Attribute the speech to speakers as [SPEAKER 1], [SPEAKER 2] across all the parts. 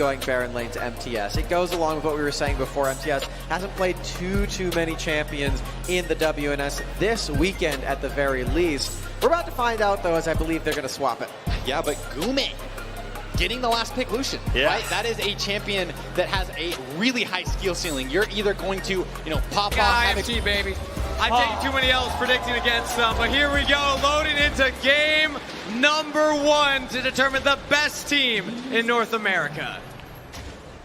[SPEAKER 1] going Baron lane to MTS. It goes along with what we were saying before. MTS hasn't played too many champions in the WNS this weekend at the very least. We're about to find out, though, as I believe they're going to swap it.
[SPEAKER 2] Yeah, but Gume getting the last pick Lucian, right? That is a champion that has a really high skill ceiling. You're either going to, pop off.
[SPEAKER 3] IMT, baby. I'm taking too many L's predicting against them, but here we go, loading into game number 1 to determine the best team in North America.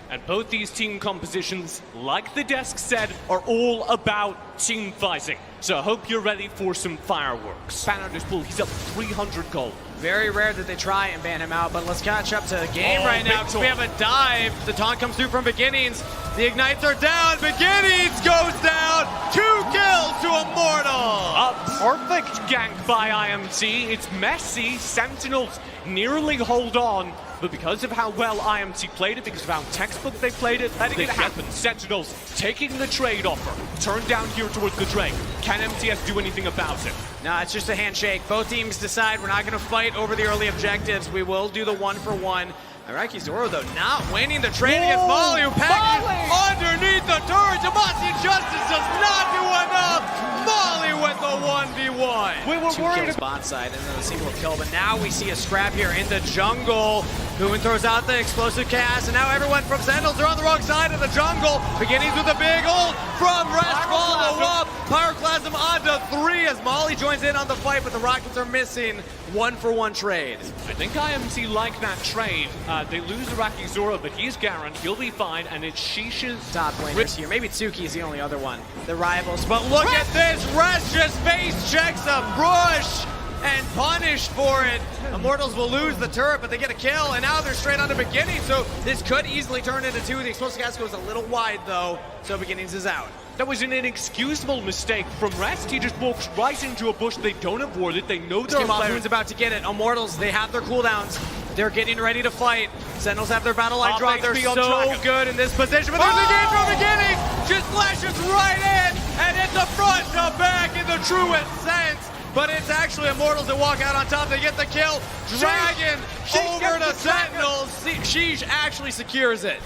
[SPEAKER 4] And both these team compositions, like the desk said, are all about team fighting. So I hope you're ready for some fireworks. Ban out his pool, he's up 300 gold.
[SPEAKER 3] Very rare that they try and ban him out, but let's catch up to the game right now because we have a dive. The taunt comes through from Beginnings. The Ignites are down. Beginnings goes down. 2 kills to Immortal.
[SPEAKER 4] A perfect gank by IMT. It's messy. Sentinels nearly hold on. But because of how well IMT played it, because of how textbook they played it, letting it happen. Sentinels taking the trade offer. Turn down here towards the Drake. Can MTS do anything about it?
[SPEAKER 3] No, it's just a handshake. Both teams decide we're not going to fight over the early objectives. We will do the 1-for-1. Iraqi Zoro, though, not winning the trade against Molly, who packages underneath the turret. Demasi Justice does not do enough. Molly with the 1v1.
[SPEAKER 4] We were
[SPEAKER 3] 2
[SPEAKER 4] worried
[SPEAKER 3] kills bot side and then a single kill, but now we see a scrap here in the jungle. Hoon throws out the explosive cast, and now everyone from Sentinels are on the wrong side of the jungle. Beginnings with a big ult from Rest, follow up. Pyroclasm onto 3 as Molly joins in on the fight, but the Rockets are missing 1-for-1 trade.
[SPEAKER 4] I think IMT like that trade. They lose Iraqi Zoro, but he's Garen. He'll be fine, and it's Sheesh's
[SPEAKER 3] top laners here. Maybe Tsuki is the only other one. The rivals, but look at this. Rest just face checks a brush and punished for it. Immortals will lose the turret, but they get a kill, and now they're straight on to Beginnings, so this could easily turn into 2. The explosive gas goes a little wide, though, so Beginnings is out.
[SPEAKER 4] That was an inexcusable mistake from Rest. He just walks right into a bush. They don't avoid it. They know they're
[SPEAKER 3] Hoon's about to get it. Immortals, they have their cooldowns. They're getting ready to fight. Sentinels have their battle line drop. They're so good in this position, but there's a game from Beginnings. Just flashes right in, and it's a front to back in the truest sense. But it's actually Immortals that walk out on top. They get the kill. Dragon over to Sentinels. Sheesh actually secures it.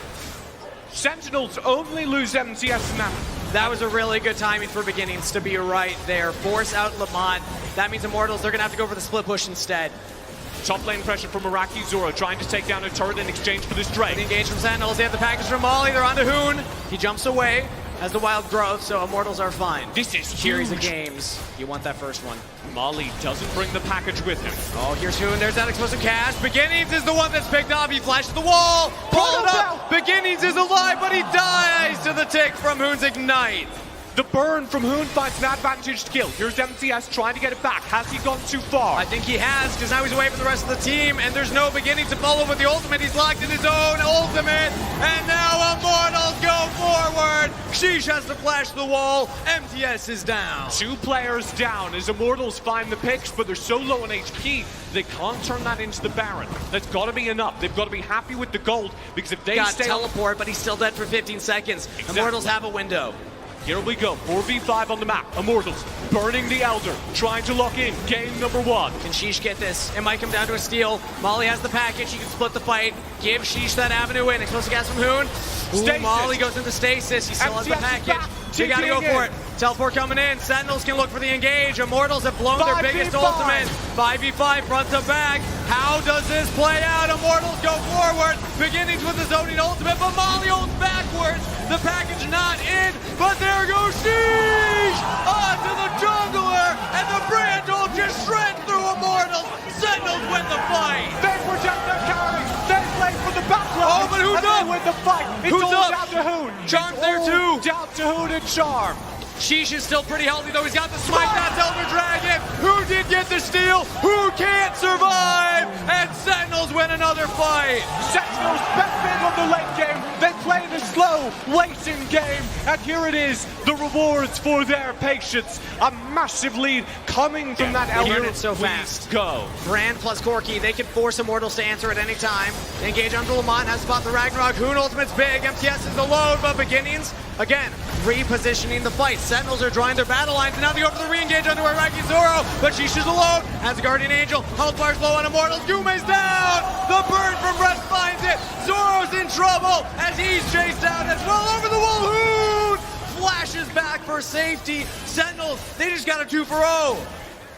[SPEAKER 4] Sentinels only lose MTS now.
[SPEAKER 3] That was a really good timing for Beginnings to be right there. Force out Lamont. That means Immortals, they're going to have to go for the split push instead.
[SPEAKER 4] Top lane pressure from Iraqi Zoro, trying to take down a turret in exchange for this Drake.
[SPEAKER 3] Engage from Sentinels. They have the package from Molly. They're on to Hoon. He jumps away as the wild growth, so Immortals are fine.
[SPEAKER 4] This is huge.
[SPEAKER 3] Series of games. You want that first one.
[SPEAKER 4] Molly doesn't bring the package with him.
[SPEAKER 3] Oh, here's Hoon. There's that explosive cast. Beginnings is the one that's picked off. He flashes the wall. Pull it up. Beginnings is alive, but he dies to the tick from Hoon's Ignite.
[SPEAKER 4] The burn from Hoon finds an advantaged kill. Here's MTS trying to get it back. Has he gone too far?
[SPEAKER 3] I think he has, because now he's away from the rest of the team, and there's no Beginnings to follow with the ultimate. He's locked in his own ultimate, and now Immortals go forward. Sheesh has to flash the wall. MTS is down.
[SPEAKER 4] 2 players down as Immortals find the picks, but they're so low on HP, they can't turn that into the Baron. That's got to be enough. They've got to be happy with the gold, because if they stay
[SPEAKER 3] teleport, but he's still dead for 15 seconds. Exactly. Immortals have a window.
[SPEAKER 4] Here we go, 4v5 on the map. Immortals burning the Elder, trying to lock in game number 1.
[SPEAKER 3] Can Sheesh get this? It might come down to a steal. Molly has the package, she can split the fight. Give Sheesh that avenue in. Explosive gas from Hoon. Ooh, Molly goes into stasis. He still has the package. They gotta go for it. Teleport coming in. Sentinels can look for the engage. Immortals have blown their biggest ultimate. 5v5 front to back. How does this play out? Immortals go forward. Beginnings with the zoning ultimate, but Molly holds backwards. The package not in, but there goes Sheesh! Onto the jungler, and the brand ult just shreds through Immortals. Sentinels win the fight.
[SPEAKER 4] They protect their carry. They play for the backline.
[SPEAKER 3] Oh, but who's up?
[SPEAKER 4] They win the fight. It's
[SPEAKER 3] Who's
[SPEAKER 4] all
[SPEAKER 3] up?
[SPEAKER 4] down to Hoon.
[SPEAKER 3] Charm's there too.
[SPEAKER 4] Down to Hoon and Charm.
[SPEAKER 3] Sheesh is still pretty healthy, though. He's got the smite. That's Elder Dragon. Who did get the steal? Who can't survive? And Sentinels win another fight.
[SPEAKER 4] Sentinels benefit on the late game. They play the slow, waiting game. And here it is, the rewards for their patience. A massive lead coming from that Elder.
[SPEAKER 3] Here it's so fast.
[SPEAKER 4] Go.
[SPEAKER 3] Brand plus Corki, they can force Immortals to answer at any time. They engage onto Lamont, has to spot the Ragnarok. Hoon ultimate's big. MTS is the load, but Beginnings, again, repositioning the fight. Sentinels are drawing their battle lines, and now they go for the re-engage onto Iraqi Zoro, but Sheesh is alone. Has a Guardian Angel. Health bar's low on Immortals. Gume's down. The burn from Rest finds packet. Zoro's in trouble as he's chased down as well over the wall. Hoon flashes back for safety. Sentinels, they just got a 2-for-0.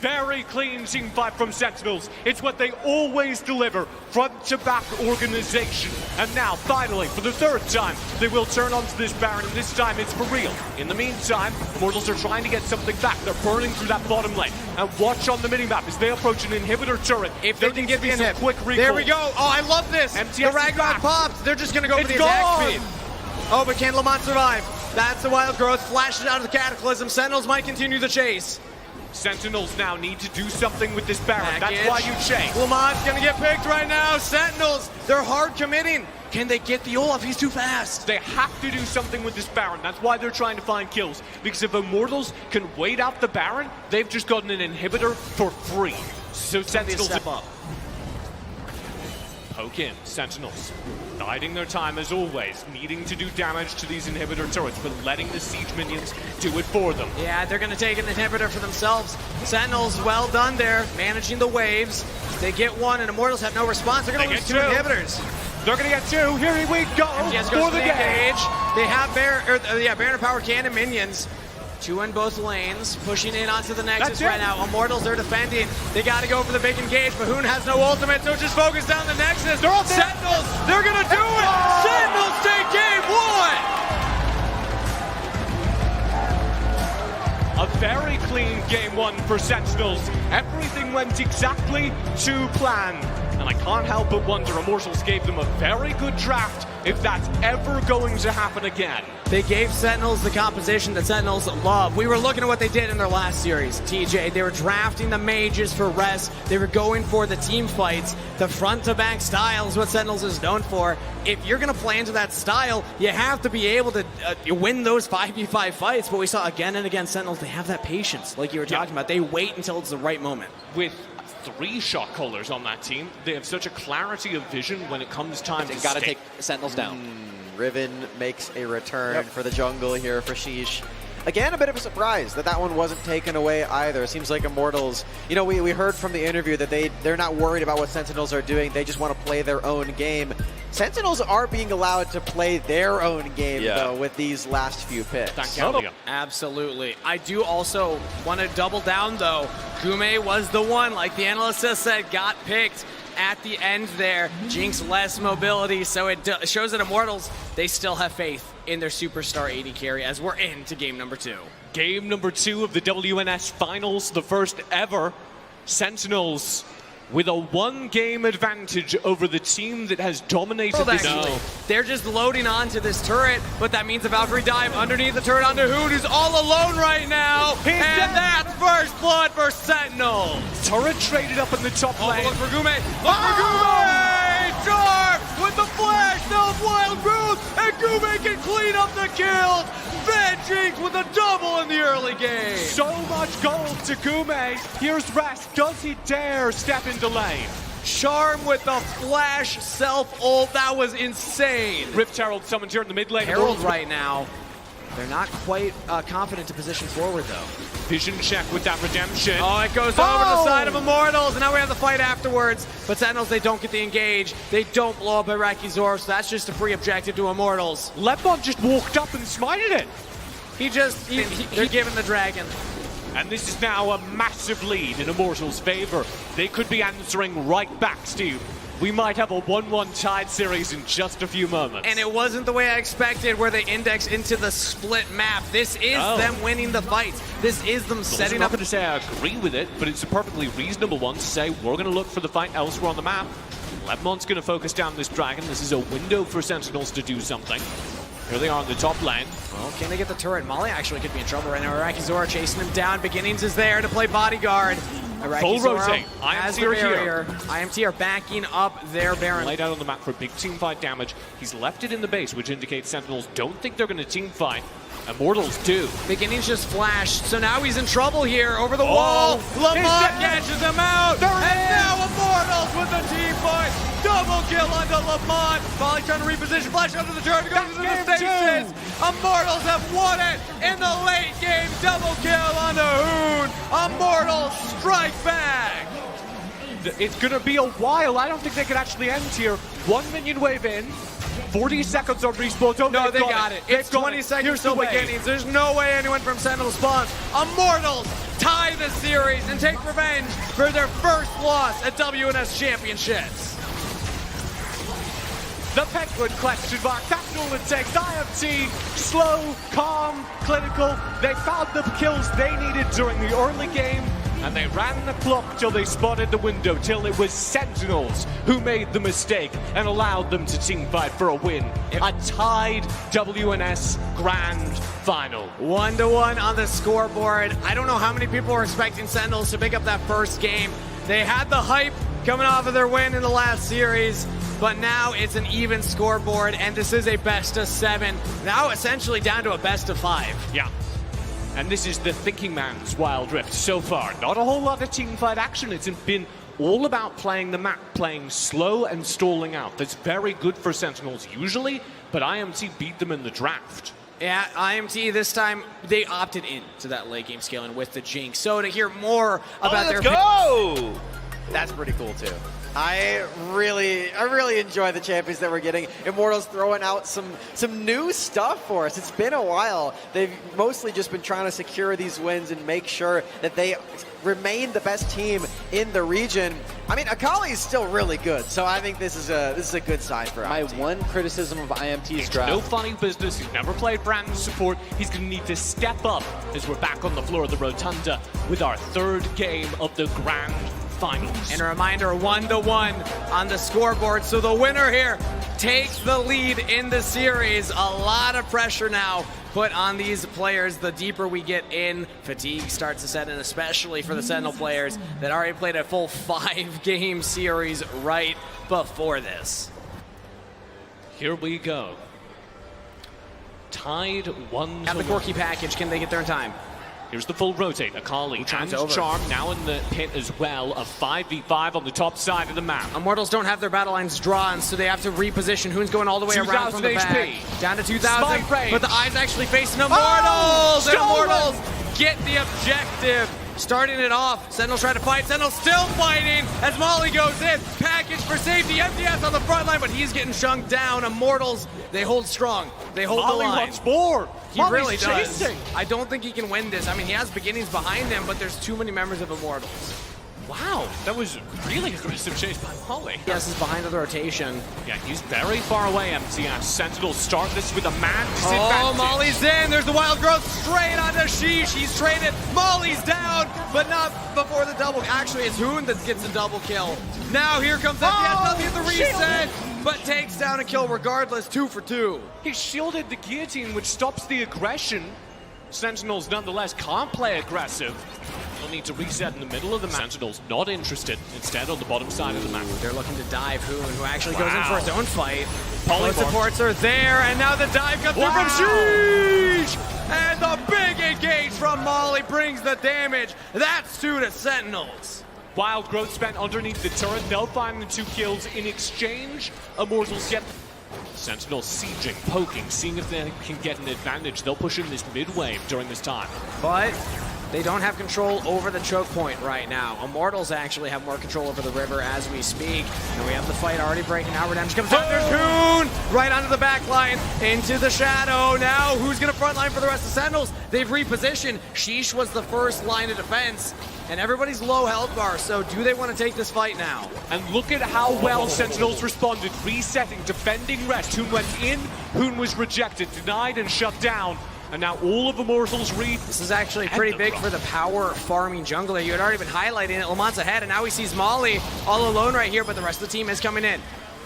[SPEAKER 4] Very clean team fight from Sentinels. It's what they always deliver, front-to-back organization. And now, finally, for the third time, they will turn onto this Baron, and this time it's for real. In the meantime, Immortals are trying to get something back. They're burning through that bottom lane. And watch on the minimap as they approach an inhibitor turret.
[SPEAKER 3] If they can get the inhib.
[SPEAKER 4] Quick recall.
[SPEAKER 3] There we go. Oh, I love this.
[SPEAKER 4] MTS
[SPEAKER 3] the Ragnar pops. They're just going to go for the attack speed. Oh, but can Lamont survive? That's the wild growth. Flashes out of the Cataclysm. Sentinels might continue the chase.
[SPEAKER 4] Sentinels now need to do something with this Baron. That's why you chase.
[SPEAKER 3] Lamont's gonna get picked right now. Sentinels, they're hard committing. Can they get the Olaf? He's too fast.
[SPEAKER 4] They have to do something with this Baron. That's why they're trying to find kills. Because if Immortals can wait out the Baron, they've just gotten an inhibitor for free. So Sentinels
[SPEAKER 3] step up.
[SPEAKER 4] Poke in, Sentinels. Biding their time as always, needing to do damage to these inhibitor turrets, but letting the siege minions do it for them.
[SPEAKER 3] Yeah, they're gonna take an inhibitor for themselves. Sentinels, well done there, managing the waves. They get one and Immortals have no response. They're gonna lose two inhibitors.
[SPEAKER 4] They're gonna get two. Here we go for the engage.
[SPEAKER 3] They have Baron Power Cannon minions. Two in both lanes, pushing in onto the Nexus right now. Immortals, they're defending. They got to go for the big engage, but Hoon has no ultimate, so just focus down the Nexus. They're all Sentinels, they're going to do it! Sentinels take game one!
[SPEAKER 4] A very clean game one for Sentinels. Everything went exactly to plan. And I can't help but wonder, Immortals gave them a very good draft if that's ever going to happen again.
[SPEAKER 3] They gave Sentinels the composition that Sentinels love. We were looking at what they did in their last series, TJ. They were drafting the mages for rest. They were going for the team fights. The front-to-back style is what Sentinels is known for. If you're going to play into that style, you have to be able to win those 5v5 fights. But we saw again and again, Sentinels, they have that patience, like you were talking about. They wait until it's the right moment.
[SPEAKER 4] With 3 shot callers on that team, they have such a clarity of vision when it comes time to
[SPEAKER 2] gotta take Sentinels down.
[SPEAKER 1] Riven makes a return for the jungle here for Sheesh. Again, a bit of a surprise that one wasn't taken away either. It seems like Immortals, you know, we heard from the interview that they're not worried about what Sentinels are doing. They just want to play their own game. Sentinels are being allowed to play their own game, though, with these last few picks.
[SPEAKER 3] Absolutely. I do also want to double down, though. Gume was the one, like the analyst just said, got picked at the end there. Jinx less mobility, so it shows that Immortals, they still have faith in their superstar AD carry as we're into game number 2.
[SPEAKER 4] Game number 2 of the WNS Finals, the first ever. Sentinels with a 1-game advantage over the team that has dominated this game.
[SPEAKER 3] They're just loading onto this turret, but that means a Valkyrie dive underneath the turret onto Hoon, who's all alone right now. And that's first blood for Sentinels.
[SPEAKER 4] Turret traded up in the top lane.
[SPEAKER 3] Look for Gume. Look for Gume! Charm with the flash, no wild growth, and Gume can clean up the kills. Van Jinx with a double in the early game.
[SPEAKER 4] So much gold to Gume. Here's Rest. Does he dare step into lane?
[SPEAKER 3] Charm with the flash self-ult. That was insane.
[SPEAKER 4] Rift Herald summoned here in the mid lane.
[SPEAKER 3] Herald right now. They're not quite confident to position forward, though.
[SPEAKER 4] Vision check with that redemption.
[SPEAKER 3] Oh, it goes over the side of Immortals, and now we have the fight afterwards. But Sentinels, they don't get the engage. They don't blow up Iraqi Zor, so that's just a free objective to Immortals.
[SPEAKER 4] Lepmon just walked up and smited it.
[SPEAKER 3] They're giving the dragon.
[SPEAKER 4] And this is now a massive lead in Immortals' favor. They could be answering right back, Steve. We might have a 1-1 tied series in just a few moments.
[SPEAKER 3] And it wasn't the way I expected, where they index into the split map. This is them winning the fights. This is them setting up.
[SPEAKER 4] I'm not going to say I agree with it, but it's a perfectly reasonable one to say we're going to look for the fight elsewhere on the map. Lepmon's going to focus down this dragon. This is a window for Sentinels to do something. Here they are in the top lane.
[SPEAKER 3] Well, can they get the turret? Molly actually could be in trouble right now. Iraqi Zora chasing him down. Beginnings is there to play bodyguard.
[SPEAKER 4] Full rotate. IMT are here.
[SPEAKER 3] IMT are backing up their Baron.
[SPEAKER 4] Laid out on the map for big team fight damage. He's left it in the base, which indicates Sentinels don't think they're going to team fight. Immortals do.
[SPEAKER 3] Beginnings just flashed, so now he's in trouble here over the wall. Lamont catches him out, and now Immortals with the team fight. Double kill onto Lamont. Molly trying to reposition, flash under the turret, goes into the stasis. Immortals have won it in the late game. Double kill onto Hoon. Immortals strike back.
[SPEAKER 4] it's going to be a while. I don't think they can actually end here. 1 minion wave in. 40 seconds on respawn.
[SPEAKER 3] No, they got it. It's 20 seconds till beginnings. There's no way anyone from Sentinel spawns. Immortals tie the series and take revenge for their first loss at WNS Championships.
[SPEAKER 4] The Penguin question mark, that's all it takes. IMT, slow, calm, clinical. They found the kills they needed during the early game, and they ran the clock till they spotted the window, till it was Sentinels who made the mistake and allowed them to teamfight for a win. A tied WNS Grand Final.
[SPEAKER 3] 1-1 on the scoreboard. I don't know how many people were expecting Sentinels to pick up that first game. They had the hype coming off of their win in the last series, but now it's an even scoreboard, and this is a best of 7. Now essentially down to a best of 5.
[SPEAKER 4] Yeah. And this is the thinking man's Wild Rift so far. Not a whole lot of teamfight action. It's been all about playing the map, playing slow and stalling out. That's very good for Sentinels usually, but IMT beat them in the draft.
[SPEAKER 3] Yeah, IMT this time, they opted in to that late game scaling with the Jinx. So to hear more about
[SPEAKER 5] let's go!
[SPEAKER 1] That's pretty cool too. I really enjoy the champions that we're getting. Immortals throwing out some new stuff for us. It's been a while. They've mostly just been trying to secure these wins and make sure that they remain the best team in the region. I mean, Akali is still really good, so I think this is a good sign for IMT.
[SPEAKER 2] My one criticism of IMT's
[SPEAKER 4] It's
[SPEAKER 2] draft.
[SPEAKER 4] no funny business. He's never played Brandon support. He's going to need to step up as we're back on the floor of the Rotunda with our third game of the Grand Finals.
[SPEAKER 3] And a reminder, 1-1 on the scoreboard. So the winner here takes the lead in the series. A lot of pressure now put on these players. The deeper we get in, fatigue starts to set in, especially for the Sentinel players that already played a full 5-game series right before this.
[SPEAKER 4] Here we go. Tied 1-1.
[SPEAKER 3] Have the Corky package. Can they get there in time?
[SPEAKER 4] Here's the full rotate. Akali and
[SPEAKER 3] over.
[SPEAKER 4] Charm now in the pit as well. A 5v5 on the top side of the map.
[SPEAKER 3] Immortals don't have their battle lines drawn, so they have to reposition. Hoon's going all the way around from the back.
[SPEAKER 4] HP.
[SPEAKER 3] Down to 2,000,
[SPEAKER 4] Spike
[SPEAKER 3] but the eye's actually facing Immortals! And Immortals get the objective. Starting it off, Sentinels try to fight. Sentinels still fighting as Molly goes in. Package for safety. MTS on the front line, but he's getting shunked down. Immortals, they hold strong. They hold
[SPEAKER 4] Molly
[SPEAKER 3] the line.
[SPEAKER 4] wants more.
[SPEAKER 3] He
[SPEAKER 4] Molly's
[SPEAKER 3] really does.
[SPEAKER 4] chasing.
[SPEAKER 3] I don't think he can win this. I mean, he has beginnings behind him, but there's too many members of Immortals.
[SPEAKER 4] Wow, that was really aggressive chase by Molly.
[SPEAKER 3] Yes, is behind the rotation.
[SPEAKER 4] Yeah, he's very far away, MTS. Sentinels start this with a man disadvantage.
[SPEAKER 3] Oh, Molly's in. There's the wild growth straight onto Sheesh. He's traded. Molly's down, but not before the double. Actually, it's Hoon that gets the double kill. Now here comes MTS. Nothing at the reset, but takes down a kill regardless. 2 for 2.
[SPEAKER 4] He shielded the guillotine, which stops the aggression. Sentinels nonetheless can't play aggressive. They'll need to reset in the middle of the map. Sentinels not interested. Instead on the bottom side of the map.
[SPEAKER 3] They're looking to dive Hoon, who actually goes in for his own fight.
[SPEAKER 4] Polymorph.
[SPEAKER 3] Supports are there, and now the dive comes through from Sheesh! And the big engage from Molly brings the damage. That's 2 to Sentinels.
[SPEAKER 4] Wild growth spent underneath the turret. They'll find the 2 kills in exchange. Immortals get Sentinels sieging, poking, seeing if they can get an advantage. They'll push in this mid wave during this time.
[SPEAKER 3] But they don't have control over the choke point right now. Immortals actually have more control over the river as we speak. And we have the fight already breaking out. Redemption comes down. There's Hoon right onto the back line, into the shadow. Now who's going to frontline for the rest of Sentinels? They've repositioned. Sheesh was the first line of defense. And everybody's low health bar, so do they want to take this fight now?
[SPEAKER 4] And look at how well Sentinels responded, resetting, defending rest. Hoon went in, Hoon was rejected, denied and shut down. And now all of Immortals read.
[SPEAKER 3] This is actually pretty big for the power farming jungler. You had already been highlighting it. Lamont's ahead, and now he sees Molly all alone right here, but the rest of the team is coming in.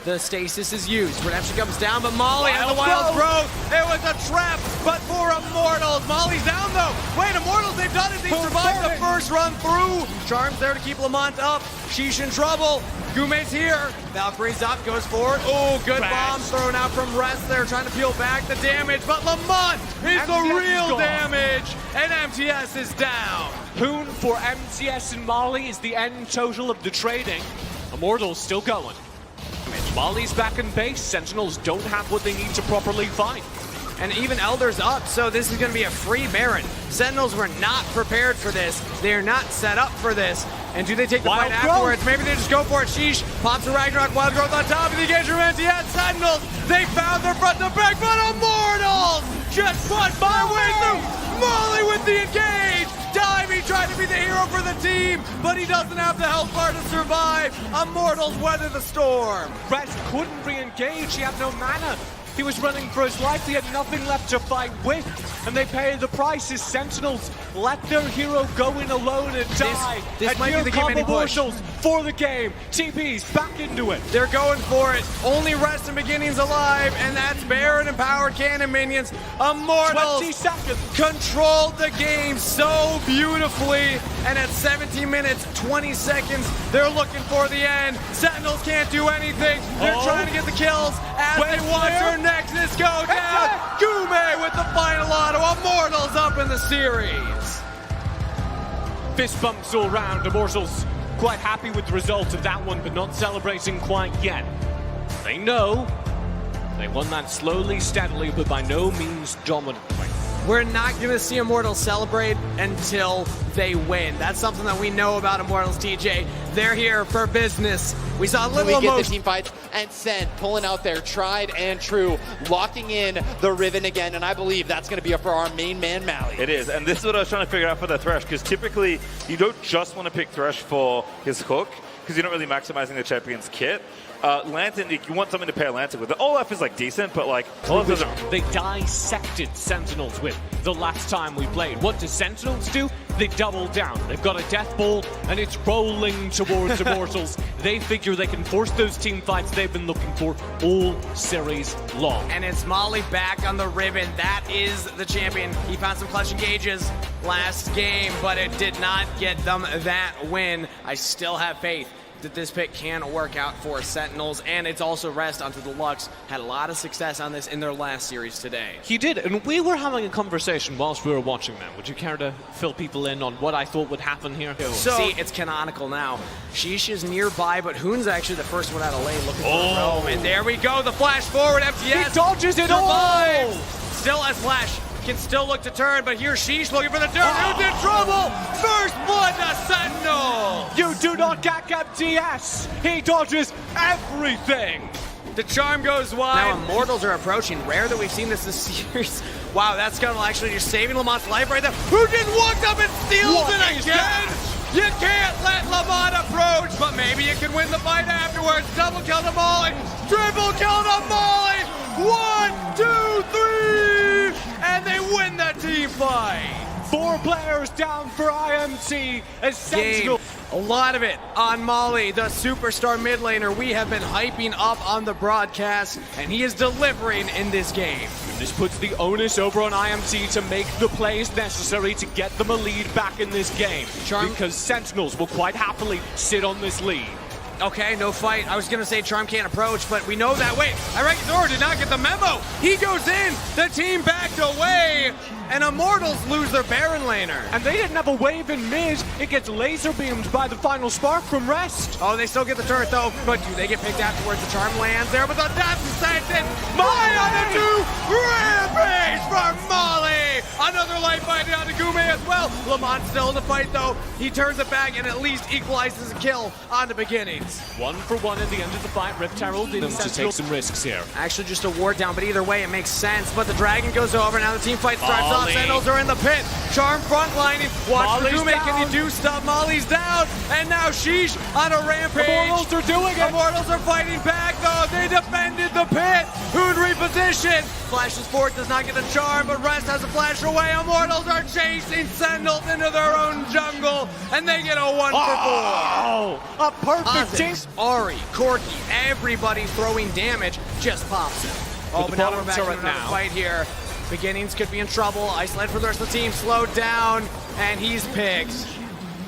[SPEAKER 3] The stasis is used. Redemption comes down, but Molly and the wild growth. It was a trap, but for Immortals. Molly's down, though. Wait, Immortals, they've done it. They survived the first run through. Charm's there to keep Lamont up. Sheesh in trouble. Gume's here. Valkyrie's up, goes forward. Oh, good bombs thrown out from Rest there, trying to peel back the damage. But Lamont is the real damage, and MTS is down.
[SPEAKER 4] Hoon for MTS and Molly is the end total of the trading. Immortals still going. Molly's back in base. Sentinels don't have what they need to properly fight.
[SPEAKER 3] And even Elder's up, so this is going to be a free Baron. Sentinels were not prepared for this. They're not set up for this. And do they take the
[SPEAKER 4] Wild
[SPEAKER 3] fight
[SPEAKER 4] growth.
[SPEAKER 3] afterwards? Maybe they just go for it. Sheesh pops a Ragnarok Wild Growth on top of the engagement. Yes, Sentinels, they found their front to back, but Immortals just punched my way through. Molly with the engage. Diving, trying to be the hero for the team, but he doesn't have the health bar to survive. Immortals weather the storm.
[SPEAKER 4] Rest couldn't re-engage, he had no mana. He was running for his life, he had nothing left to fight with, and they paid the price. His Sentinels let their hero go in alone and die.
[SPEAKER 3] This
[SPEAKER 4] and
[SPEAKER 3] might be
[SPEAKER 4] here
[SPEAKER 3] the
[SPEAKER 4] come
[SPEAKER 3] game-ending push.
[SPEAKER 4] Immortals for the game. TP's back into it.
[SPEAKER 3] They're going for it. Only Rest and Beginnings alive, and that's Baron and Power Cannon minions. Immortals
[SPEAKER 4] 20 seconds.
[SPEAKER 3] controlled the game so beautifully, and at 17 minutes, 20 seconds, they're looking for the end. Sentinels can't do anything. They're trying to get the kills as they watch their Nexus go down. Gume with the final auto. Immortals up in the series.
[SPEAKER 4] Fist bumps all round. Immortals quite happy with the result of that one, but not celebrating quite yet. They know they won that slowly, steadily, but by no means dominantly.
[SPEAKER 3] We're not going to see Immortals celebrate until they win. That's something that we know about Immortals, TJ. They're here for business. We saw a little
[SPEAKER 2] We get the
[SPEAKER 3] emotion.
[SPEAKER 2] team fights, and SEN pulling out their tried and true, locking in the Riven again, and I believe that's going to be for our main man, Mally.
[SPEAKER 5] It is, and this is what I was trying to figure out for the Thresh, because typically you don't just want to pick Thresh for his hook, because you're not really maximizing the champion's kit. Lantern, you want something to pair Lantern with. The Olaf is like decent, but like Olaf doesn't.
[SPEAKER 4] They dissected Sentinels with the last time we played. What do Sentinels do? They double down. They've got a death ball, and it's rolling towards Immortals. They figure they can force those team fights they've been looking for all series long.
[SPEAKER 3] And it's Molly back on the Ribbon. That is the champion. He found some clutch engages last game, but it did not get them that win. I still have faith that this pick can work out for Sentinels, and it's also Rest onto the Lux. Had a lot of success on this in their last series today.
[SPEAKER 4] He did, and we were having a conversation whilst we were watching them. Would you care to fill people in on what I thought would happen here?
[SPEAKER 3] So, see, it's canonical now. Sheesh is nearby, but Hoon's actually the first one out of lane looking for Rome. And there we go, the flash forward, FTS.
[SPEAKER 4] He dodges it all!
[SPEAKER 3] Still has flash. Can still look to turn, but here's Sheesh looking for the turn. Who's in trouble? First blood to Sentinel.
[SPEAKER 4] You do not gag MTS. He dodges everything.
[SPEAKER 3] The charm goes wide. Now Immortals are approaching. Rare that we've seen this series. Wow, that's gonna actually just saving Lamont's life right there. Who just walked up and steals it again? You can't let Lamont approach, but maybe you can win the fight afterwards. Double kill to Molly. Triple kill to Molly. 1, 2, 3. And they win the team fight.
[SPEAKER 4] 4 players down for IMT as Sentinel.
[SPEAKER 3] A lot of it on Molly, the superstar mid laner we have been hyping up on the broadcast, and he is delivering in this game.
[SPEAKER 4] This puts the onus over on IMT to make the plays necessary to get them a lead back in this game. Because Sentinels will quite happily sit on this lead.
[SPEAKER 3] Okay, no fight. I was going to say Charm can't approach, but we know that. Wait, Iraqidor did not get the memo. He goes in. The team backed away, and Immortals lose their Baron laner.
[SPEAKER 4] And they didn't have a wave in mid. It gets laser beamed by the final spark from Rest.
[SPEAKER 3] Oh, they still get the turret, though. But do they get picked afterwards? The Charm lands there, but the death sentence. Molly on the 2. Rampage for Molly. Another life fight down to Gume as well. Lamont still in the fight, though. He turns it back and at least equalizes a kill on the beginnings.
[SPEAKER 4] 1 for 1 at the end of the fight. Rift Herald in to take some risks here.
[SPEAKER 3] Actually, just a ward down, but either way, it makes sense. But the Dragon goes over. Now the team fight starts off. Sentinels are in the pit. Charm frontlining. Watch for Gume. Can he do stuff? Molly's down. And now Sheesh on a rampage.
[SPEAKER 4] Immortals are doing it.
[SPEAKER 3] Immortals are fighting back, though. They defended the pit. Hoon reposition. Flashes forward, does not get the charm, but Rest has a flash away. Immortals are chasing Sentinels into their own jungle, and they get a 1 for 4.
[SPEAKER 4] Oh, a perfect team.
[SPEAKER 3] Ari, Corky, everybody throwing damage, just pops it. Oh, but now we're back in another fight here. Beginnings could be in trouble. Isolate for the rest of the team, slowed down, and he's picked.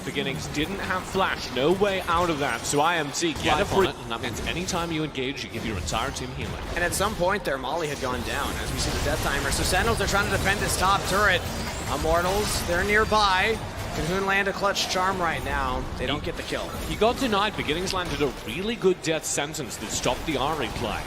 [SPEAKER 4] Beginnings didn't have flash, no way out of that, so IMT get up on it, and that means anytime you engage, you give your entire team healing.
[SPEAKER 3] And at some point there, Molly had gone down, as we see the death timer. So Sentinels are trying to defend this top turret. Immortals, they're nearby. Can Hoon land a clutch charm right now? They don't get the kill.
[SPEAKER 4] He got denied. Beginnings landed a really good death sentence that stopped the RE play.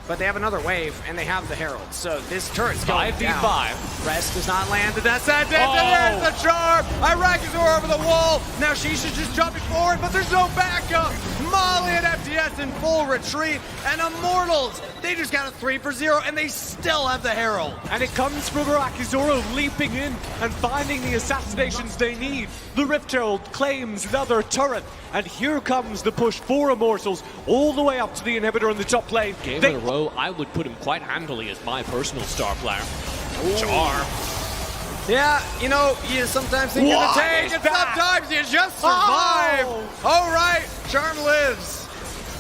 [SPEAKER 3] but they have another wave, and they have the Herald. So this turret's going
[SPEAKER 4] 5v5.
[SPEAKER 3] down. Rest does not land. That's that. There's the charm. Irakazor over the wall. Now Shisha's just jumping forward, but there's no backup. Molly and FTS in full retreat, and Immortals, they just got a 3 for 0, and they still have the Herald.
[SPEAKER 4] And it comes from Irakazor leaping in and finding the assassinations they need. The Rift Herald claims another turret, and here comes the push for Immortals all the way up to the inhibitor in the top lane.
[SPEAKER 6] Game in a row, I would put him quite handily as my personal star player. Charm.
[SPEAKER 3] Yeah, you know, you sometimes think you're the tank, and sometimes you just survive. All right, Charm lives.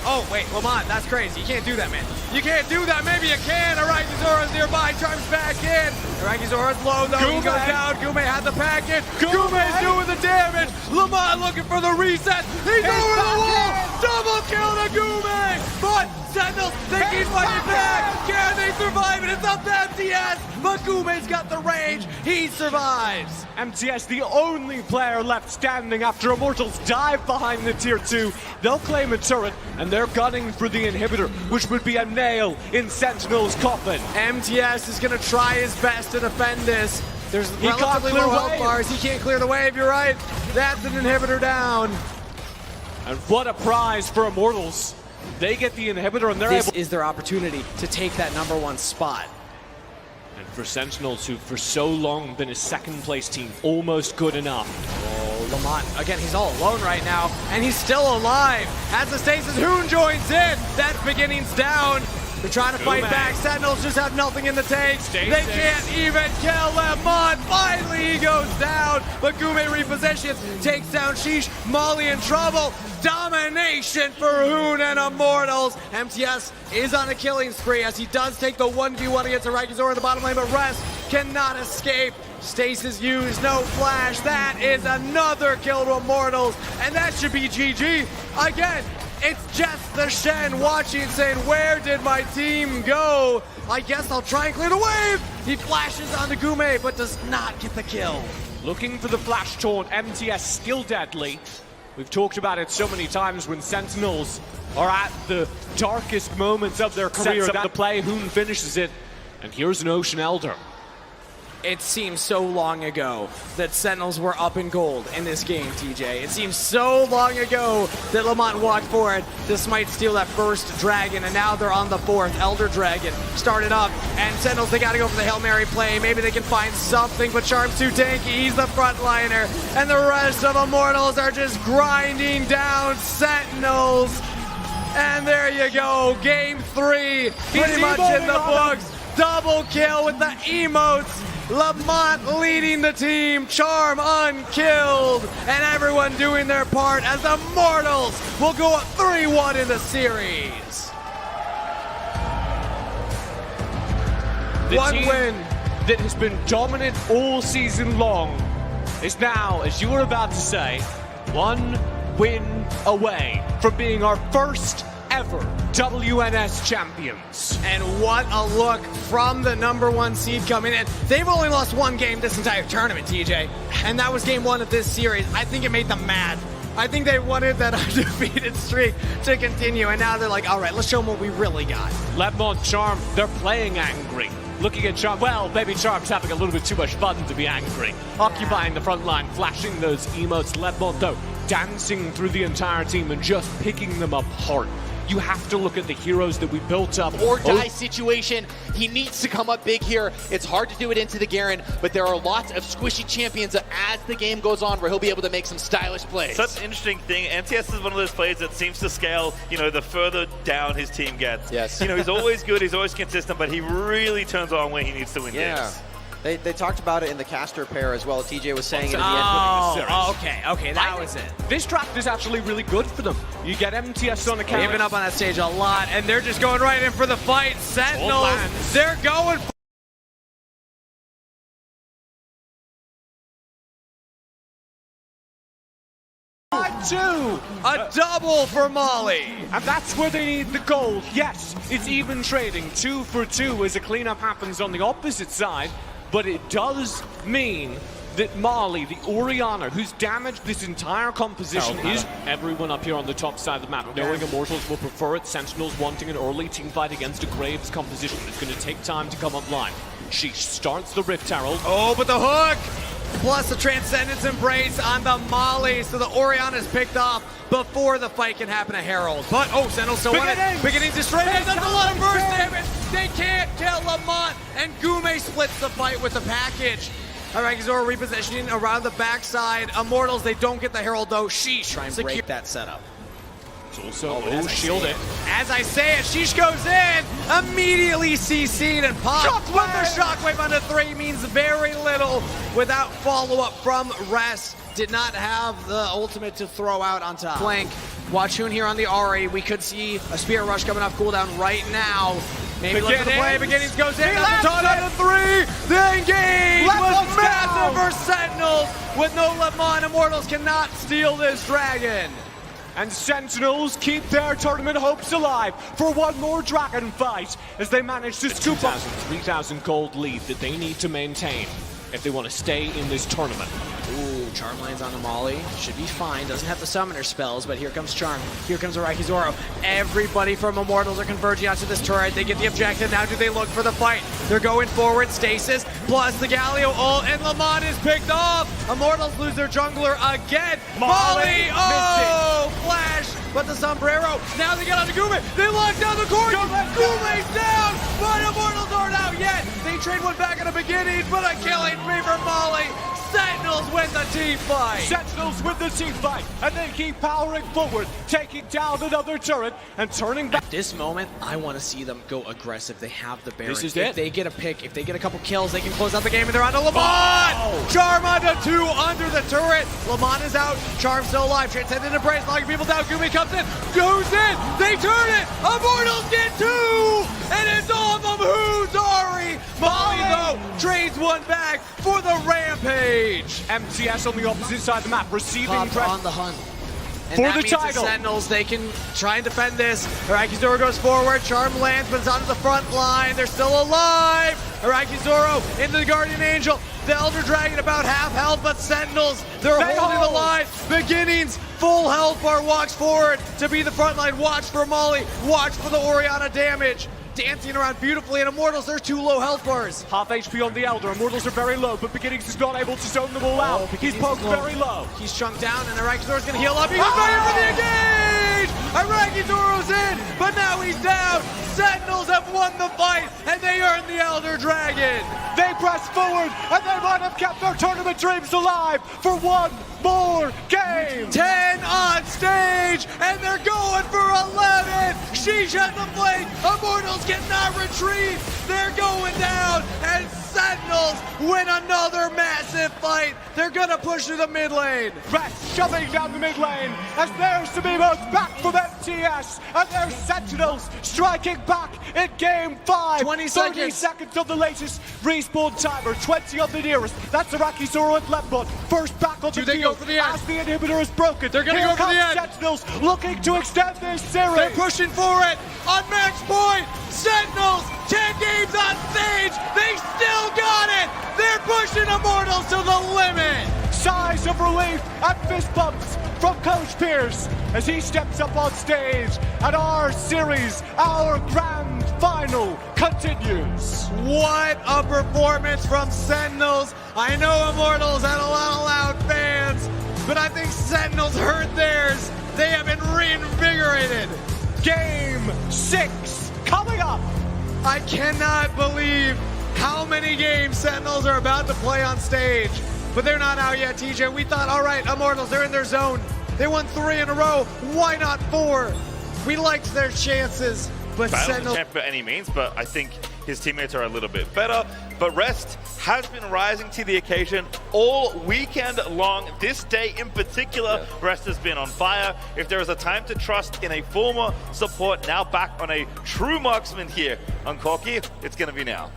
[SPEAKER 3] Oh, wait, Lamont, that's crazy. You can't do that, man. You can't do that. Maybe you can. Irakazor is nearby. Charm's back in. Irakazor is low, though. He goes down. Gume had the package. Gume's doing the damage. Lamont looking for the reset. He's over the wall. Double kill to Gume. But Sentinels, they keep fighting back. Can they survive? And it's up to MTS. But Gume's got the range. He survives.
[SPEAKER 4] MTS, the only player left standing after Immortals dive behind the tier 2. They'll claim a turret, and they're gunning for the inhibitor, which would be a nail in Sentinel's coffin.
[SPEAKER 3] MTS is going to try his best to defend this. There's relatively low health bars. He can't clear the wave, you're right. That's an inhibitor down.
[SPEAKER 4] And what a prize for Immortals. They get the inhibitor, and they're
[SPEAKER 3] This
[SPEAKER 4] able...
[SPEAKER 3] is their opportunity to take that #1 spot.
[SPEAKER 6] And for Sentinels, who've for so long been a second-place team, almost good enough.
[SPEAKER 3] Oh, Lamont, again, he's all alone right now, and he's still alive. As the Stasis Hoon joins in, that beginning's down. They're trying to fight back. Sentinels just have nothing in the tank. They can't even kill Lamont. Finally, he goes down, but Gume repositions, takes down Sheesh. Molly in trouble. Domination for Hoon and Immortals. MTS is on a killing spree as he does take the 1v1 against Irakazor in the bottom lane, but Rest cannot escape. Stasis used, no flash. That is another kill to Immortals, and that should be GG. Again, it's just the Shen watching, saying, where did my team go? I guess I'll try and clear the wave. He flashes onto Gume, but does not get the kill.
[SPEAKER 4] Looking for the flash taunt, MTS still deadly. We've talked about it so many times when Sentinels are at the darkest moments of their career.
[SPEAKER 6] Sets up the play, Hoon finishes it, and here's an Ocean Elder.
[SPEAKER 3] It seems so long ago that Sentinels were up in gold in this game, TJ. It seems so long ago that Lamont walked forward to smite steal that first dragon, and now they're on the 4th. Elder Dragon started up, and Sentinels, they gotta go for the Hail Mary play. Maybe they can find something, but Charm's too tanky. He's the frontliner, and the rest of Immortals are just grinding down Sentinels. And there you go, game 3, pretty much in the books. Double kill with the emotes. Lamont leading the team, Charm unkilled, and everyone doing their part as the Immortals will go up 3-1 in the series.
[SPEAKER 4] One win that has been dominant all season long is now, as you were about to say, 1 win away from being our first ever WNS champions.
[SPEAKER 3] And what a look from the #1 seed coming in. They've only lost 1 game this entire tournament, TJ, and that was game 1 of this series. I think it made them mad. I think they wanted that undefeated streak to continue, and now they're like, all right, let's show them what we really got.
[SPEAKER 4] Ledmont, Charm, they're playing angry. Looking at Charm, well, maybe Charm's having a little bit too much fun to be angry. Occupying the front line, flashing those emotes. Ledmont, though, dancing through the entire team and just picking them apart. You have to look at the heroes that we built up.
[SPEAKER 2] Or die situation. He needs to come up big here. It's hard to do it into the Garen, but there are lots of squishy champions as the game goes on where he'll be able to make some stylish plays.
[SPEAKER 5] Such an interesting thing. MTS is one of those players that seems to scale, you know, the further down his team gets.
[SPEAKER 2] Yes.
[SPEAKER 5] You know, he's always good, he's always consistent, but he really turns on when he needs to win games.
[SPEAKER 1] They talked about it in the caster pair as well. TJ was saying at the end.
[SPEAKER 3] Okay, that was it.
[SPEAKER 4] This draft is actually really good for them. You get MTS on the counter.
[SPEAKER 3] They've been up on that stage a lot, and they're just going right in for the fight. Sentinels, they're going for a double for Molly.
[SPEAKER 4] And that's where they need the gold. Yes, it's even trading, 2 for 2 as a cleanup happens on the opposite side, but it does mean
[SPEAKER 6] that Marley, the Orianna, who's damaged this entire composition, is everyone up here on the top side of the map, knowing Immortals will prefer it. Sentinels wanting an early team fight against a Graves composition. It's going to take time to come online. She starts the Rift Herald.
[SPEAKER 3] Oh, but the hook! Plus the Transcendence Embrace on the Molly, so the Orianna is picked off before the fight can happen to Herald. But, oh, Sentinel still won it. Beginning to straight in, that's a lot of burst damage! They can't kill Lamont, and Gume splits the fight with the package. All right, Zoro repositioning around the backside. Immortals, they don't get the Herald though. Sheesh, try and break that setup.
[SPEAKER 6] It's also, shield it.
[SPEAKER 3] As I say it, Sheesh goes in, immediately CC'd and popped. With the shockwave under 3 means very little without follow-up from Rest. Did not have the ultimate to throw out on top. Flank, watch Hoon here on the RE. We could see a Spirit Rush coming off cooldown right now. Maybe look for the play. Beginnings goes in. That's the taunt under 3. The engage was massive for Sentinels. With no Lemon, Immortals cannot steal this dragon.
[SPEAKER 6] And Sentinels keep their tournament hopes alive for one more dragon fight as they manage to scoop up 3,000 gold lead that they need to maintain if they want to stay in this tournament.
[SPEAKER 3] Ooh, Charm lands on the Molly. Should be fine. Doesn't have the summoner spells, but here comes Charm. Here comes Araki Zoro. Everybody from Immortals are converging onto this turret. They get the objective. Now do they look for the fight? They're going forward. Stasis plus the Galio ult, and Lamont is picked off. Immortals lose their jungler again. Molly! Oh! Flash! But the sombrero. Now they get onto Gume. They lock down the court. Gume's down, but Immortals aren't out yet. They trade one back in the beginning, but a killing free for Molly. Sentinels win the team fight.
[SPEAKER 6] Sentinels win the team fight, and they keep powering forward, taking down another turret and turning back.
[SPEAKER 3] At this moment, I want to see them go aggressive. They have the Baron.
[SPEAKER 6] This is
[SPEAKER 3] if they get a pick, if they get a couple kills, they can close out the game, and they're on to Lamont! Charm onto 2 under the turret. Lamont is out. Charm still alive. Transcendent Embrace, knocking people down. Gumi comes in, goes in. They turn it. Immortals get 2, and it's all of them. Who's Ari? Molly, though, trades one back for the Rampage.
[SPEAKER 6] MTS on the opposite side of the map, receiving
[SPEAKER 3] pressure on the hunt. And
[SPEAKER 6] for
[SPEAKER 3] that
[SPEAKER 6] the
[SPEAKER 3] means
[SPEAKER 6] title.
[SPEAKER 3] The Sentinels, they can try and defend this. Araki Zoro goes forward. Charm lands, but it's onto the front line. They're still alive. Araki Zoro into the Guardian Angel. The Elder Dragon about half health, but Sentinels, they're holding the line. Beginnings, full health bar walks forward to be the front line. Watch for Molly. Watch for the Orianna damage. Dancing around beautifully, and Immortals, they're 2 low health bars.
[SPEAKER 6] Half HP on the Elder. Immortals are very low, but Beginnings is not able to zone them all out. He's poked very low.
[SPEAKER 3] He's chunked down, and Araki Zoro's gonna heal up. He goes right in for the engage! Araki Zoro's in, but now he's down. Sentinels have won the fight, and they earn the Elder Dragon.
[SPEAKER 6] They press forward, and they might have kept their tournament dreams alive for one more game.
[SPEAKER 3] 10 on stage, and they're going for 11. Sheesh at the flank. Immortals cannot retreat. They're going down, and Sentinels win another massive fight. They're gonna push through the mid lane.
[SPEAKER 6] Rest shoving down the mid lane as there's Samimos back from MTS, and there's Sentinels striking back in game 5.
[SPEAKER 3] 20
[SPEAKER 6] 30 seconds of the latest respawn timer, 20 on the nearest. That's Araki Zoro and Lembot. First back on the
[SPEAKER 3] they
[SPEAKER 6] field
[SPEAKER 3] go for the end?
[SPEAKER 6] as the inhibitor is broken.
[SPEAKER 3] They're gonna
[SPEAKER 6] Here
[SPEAKER 3] go for the
[SPEAKER 6] comes
[SPEAKER 3] end.
[SPEAKER 6] Sentinels looking to extend this series.
[SPEAKER 3] They're pushing for it on max point. Sentinels, 10 games on stage. They still got it. They're pushing Immortals to the limit.
[SPEAKER 6] Sighs of relief and fist bumps from Coach Pierce as he steps up on stage, and our series, our grand final continues.
[SPEAKER 3] What a performance from Sentinels. I know Immortals had a lot of loud fans, but I think Sentinels heard theirs. They have been reinvigorated.
[SPEAKER 6] Game 6 coming up.
[SPEAKER 3] I cannot believe how many games Sentinels are about to play on stage. But they're not out yet, TJ. We thought, all right, Immortals, they're in their zone. They won 3 in a row. Why not 4? We liked their chances, but Sentinels...
[SPEAKER 5] Champ by any means, but I think his teammates are a little bit better. But Rest has been rising to the occasion all weekend long. This day in particular, Rest has been on fire. If there is a time to trust in a former support, now back on a true marksman here on Corky, it's going to be now.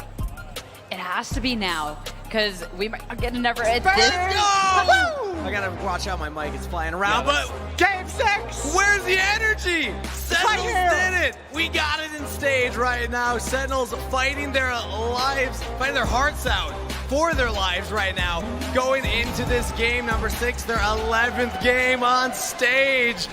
[SPEAKER 7] It has to be now, because we might not get another at
[SPEAKER 3] Let's
[SPEAKER 7] this.
[SPEAKER 3] go! I gotta watch out, my mic is flying around, but
[SPEAKER 6] Game 6!
[SPEAKER 3] where's the energy? Sentinels did it! We got it in stage right now. Sentinels fighting their lives, fighting their hearts out. for their lives right now. Going into this game number 6, their 11th game on stage.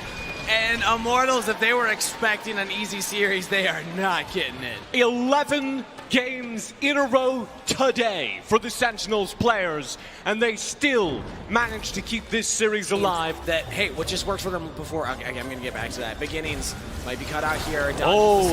[SPEAKER 3] And Immortals, if they were expecting an easy series, they are not getting it.
[SPEAKER 6] 11 games in a row today for the Sentinels players, and they still managed to keep this series alive.
[SPEAKER 3] That, hey, what just worked for them before? Okay, I'm going to get back to that. Beginnings might be cut out here. Down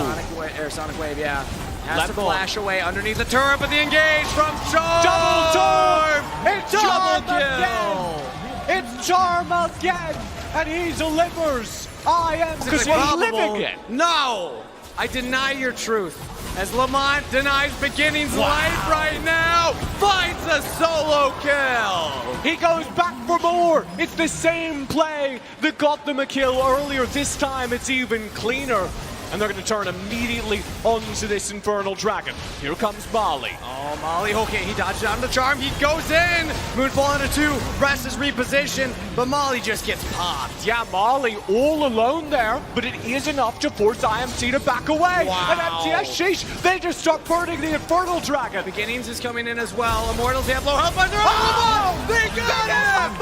[SPEAKER 3] Sonic Wave, yeah. Has to flash away underneath the turret, but the engage from Charm!
[SPEAKER 6] Double Charm!
[SPEAKER 3] It's
[SPEAKER 6] Charm
[SPEAKER 3] kill!
[SPEAKER 6] It's Charm again, and he delivers. Because he's living it.
[SPEAKER 3] No! I deny your truth. As Lamont denies Beginnings life right now, finds a solo kill.
[SPEAKER 6] He goes back for more. It's the same play that got them a kill earlier. This time it's even cleaner. And they're going to turn immediately onto this Infernal Dragon. Here comes Molly.
[SPEAKER 3] Oh, Molly, okay, he dodged down the Charm. He goes in. Moonfall into 2. Rest is repositioned, but Molly just gets popped.
[SPEAKER 6] Yeah, Molly all alone there, but it is enough to force IMT to back away.
[SPEAKER 3] Wow.
[SPEAKER 6] And MTS, sheesh, they just start burning the Infernal Dragon.
[SPEAKER 3] Beginnings is coming in as well. Immortals have low health, but they're on the They got him!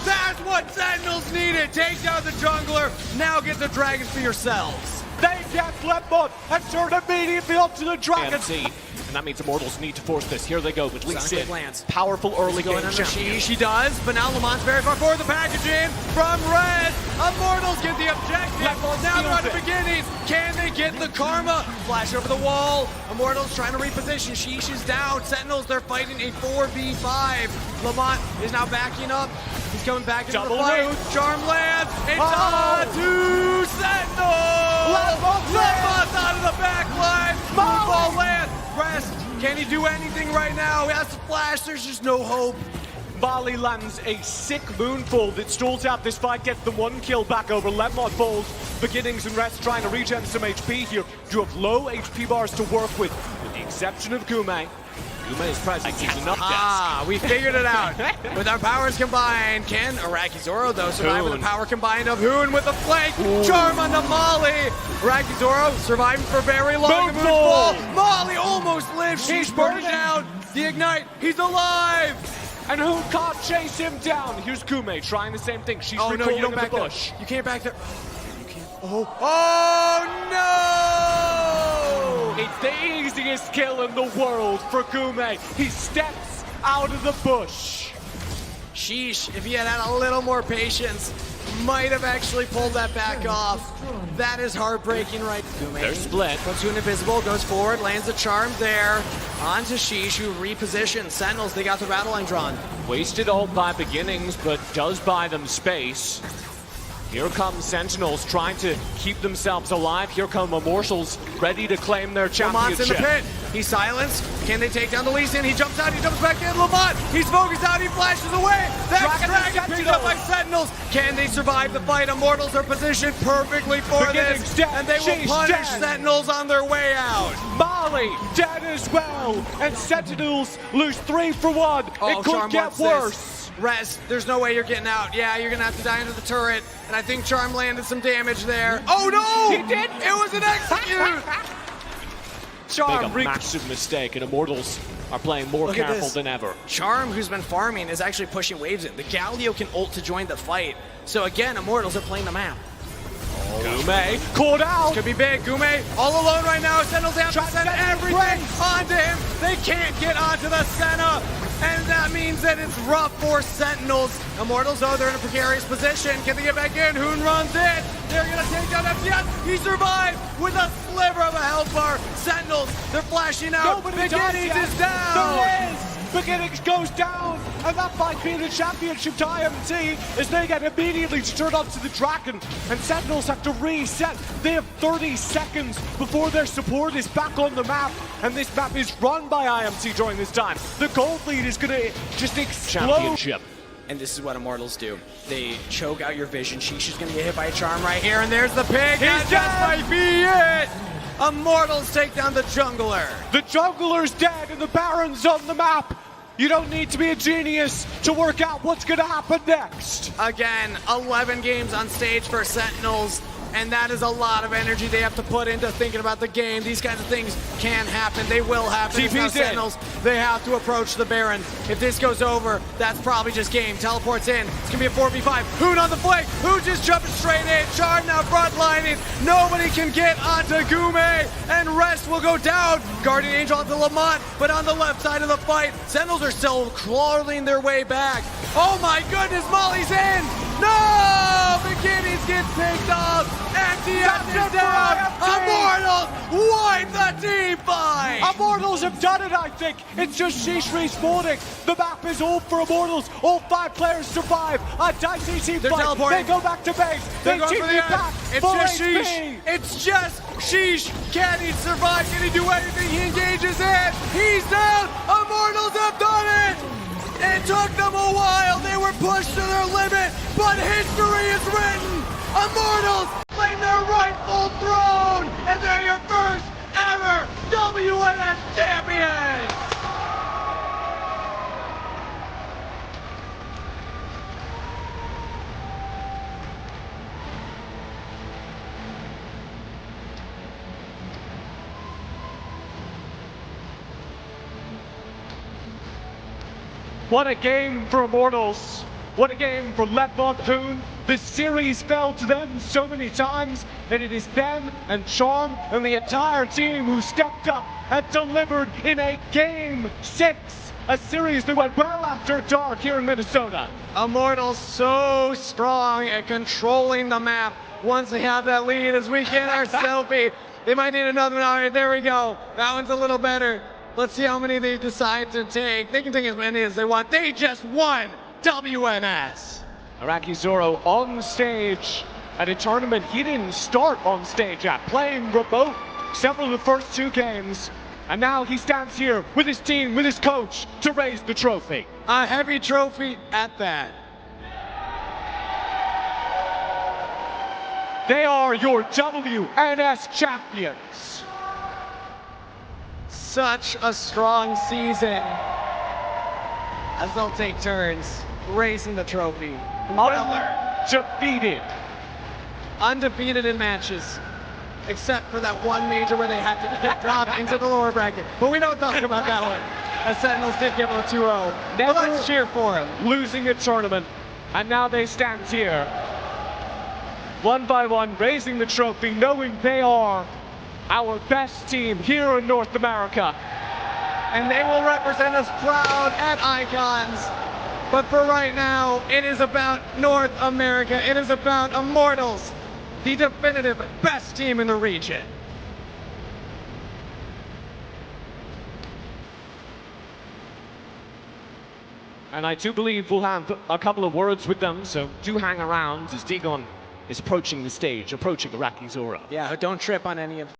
[SPEAKER 3] That's what Sentinels needed. Take down the jungler. Now get the dragons for yourselves.
[SPEAKER 6] They get Lemon and turn immediately onto the Dragon. And that means Immortals need to force this. Here they go with Lee Sin. Powerful early game champion.
[SPEAKER 3] She does, but now Lamont's very far forward. The package in from Red. Immortals get the objective. Now they're on the Beginnings. Can they get the Karma? Flash over the wall. Immortals trying to reposition. Sheesh is down. Sentinels, they're fighting a 4v5. Lamont is now backing up. He's coming back into the fight. Charm lands. It's on to Sentinels. Lamont's out of the back line. Moonfall lands. Rest. Can he do anything right now? He has to flash. There's just no hope.
[SPEAKER 6] Molly lands a sick Moonfall that stalls out this fight, gets the 1 kill back over Lemon falls. Beginnings and Rest trying to regen some HP here. Do have low HP bars to work with the exception of Gume. Gume's presence is enough.
[SPEAKER 3] We figured it out. With our powers combined, can Arakizoro, though, survive with the power combined of Hoon with the flank? Charm onto Molly. Arakizoro surviving for very long. Moonfall. Molly almost lives. She's burning down. The Ignite. He's alive.
[SPEAKER 6] And who can't chase him down? Here's Gume trying the same thing. She's
[SPEAKER 3] no, you don't back
[SPEAKER 6] the bush.
[SPEAKER 3] There. You can't back there. You can't. Oh no!
[SPEAKER 6] It's the easiest kill in the world for Gume. He steps out of the bush.
[SPEAKER 3] Sheesh, if he had a little more patience, might have actually pulled that back off. That is heartbreaking, right? Gume.
[SPEAKER 6] They're split.
[SPEAKER 3] Puts Hoon invisible, goes forward, lands the Charm there. On to Sheesh, who repositions. Sentinels, they got the battle line drawn.
[SPEAKER 6] Wasted all by Beginnings, but does buy them space. Here come Sentinels trying to keep themselves alive. Here come Immortals ready to claim their championship.
[SPEAKER 3] Lamont's in the pit. He's silenced. Can they take down the Lee Sin? He jumps out. He jumps back in. Lamont. He's focused out. He flashes away. That Dragon picked up by Sentinels. Can they survive the fight? Immortals are positioned perfectly for this. And they will punish Sentinels on their way out.
[SPEAKER 6] Molly dead as well. And Sentinels lose 3 for 1. It could get worse.
[SPEAKER 3] Rest, there's no way you're getting out. Yeah, you're gonna have to die into the turret. And I think Charm landed some damage there. Oh no!
[SPEAKER 6] He did!
[SPEAKER 3] It was an execute!
[SPEAKER 6] Charm, big massive mistake, and Immortals are playing more careful than ever.
[SPEAKER 3] Charm, who's been farming, is actually pushing waves in. The Galio can ult to join the fight. So again, Immortals are playing the map.
[SPEAKER 6] Gume caught out.
[SPEAKER 3] This could be big. Gume all alone right now. Sentinels have to send everything onto him. They can't get onto the Senna. And that means that it's rough for Sentinels. Immortals, oh, they're in a precarious position. Can they get back in? Hoon runs in. They're going to take down FTS. He survived with a sliver of a health bar. Sentinels, they're flashing out. Beginnings is down.
[SPEAKER 6] There is. Beginnings goes down, and that might be the championship to IMT as they get immediately turned onto the Dragon, and Sentinels have to reset. They have 30 seconds before their support is back on the map, and this map is run by IMT during this time. The gold lead is going to just explode. Championship.
[SPEAKER 3] And this is what Immortals do. They choke out your vision. Sheesh is going to get hit by a Charm right here, and there's the pig. That just might be it. Immortals take down the jungler.
[SPEAKER 6] The jungler's dead, and the Baron's on the map. You don't need to be a genius to work out what's going to happen next.
[SPEAKER 3] Again, 11 games on stage for Sentinels. and that is a lot of energy they have to put into thinking about the game. These kinds of things can happen. They will happen. It's now Sentinels. They have to approach the Baron. If this goes over, that's probably just game. Teleports in. It's going to be a 4v5. Hoon on the flank. Hoon just jumping straight in. Chard now frontlining. Nobody can get onto Gume, and Rest will go down. Guardian Angel onto Lamont, but on the left side of the fight, Sentinels are still clawing their way back. Oh my goodness, Molly's in! No! McKinney's gets picked off! MTS is down! Immortals wipe the team fight!
[SPEAKER 6] Immortals have done it, I think. It's just Sheesh respawning. The map is all for Immortals. All 5 players survive. A dicey team fight.
[SPEAKER 3] Teleporting.
[SPEAKER 6] They go back to base.
[SPEAKER 3] They're
[SPEAKER 6] They
[SPEAKER 3] going for the end.
[SPEAKER 6] back.
[SPEAKER 3] It's
[SPEAKER 6] Full
[SPEAKER 3] just
[SPEAKER 6] HP.
[SPEAKER 3] Sheesh. It's just Sheesh. Can he survive? Can he do anything? He engages in. He's down. Immortals have done it. It took them a while. They were pushed to their limit, but history is written. Immortals claim their rightful throne, and they're your first ever WNS champions.
[SPEAKER 6] What a game for Immortals. What a game for Ledmont Hoon. This series fell to them so many times, and it is them and Charm and the entire team who stepped up and delivered in a Game 6. A series that went well after dark here in Minnesota.
[SPEAKER 3] Immortals so strong at controlling the map. Once they have that lead, as we get our selfie, they might need another one. All right, there we go. That one's a little better. Let's see how many they decide to take. They can take as many as they want. They just won WNS.
[SPEAKER 6] Iraqi Zoro on stage at a tournament he didn't start on stage at, playing remote several of the first 2 games. And now he stands here with his team, with his coach, to raise the trophy.
[SPEAKER 3] A heavy trophy at that.
[SPEAKER 6] They are your WNS champions.
[SPEAKER 3] Such a strong season as they'll take turns raising the trophy.
[SPEAKER 6] Defeated.
[SPEAKER 3] Undefeated in matches, except for that one major where they had to get dropped into the lower bracket. But we don't talk about that one, as Sentinels did give them a 2-0. But let's cheer for them.
[SPEAKER 6] Losing a tournament, and now they stand here, one by one, raising the trophy, knowing they are our best team here in North America.
[SPEAKER 3] And they will represent us proud at Icons. But for right now, it is about North America. It is about Immortals, the definitive best team in the region.
[SPEAKER 6] And I do believe we'll have a couple of words with them, so do hang around as Dagon is approaching the stage, approaching Iraqi Zora.
[SPEAKER 3] Yeah, don't trip on any of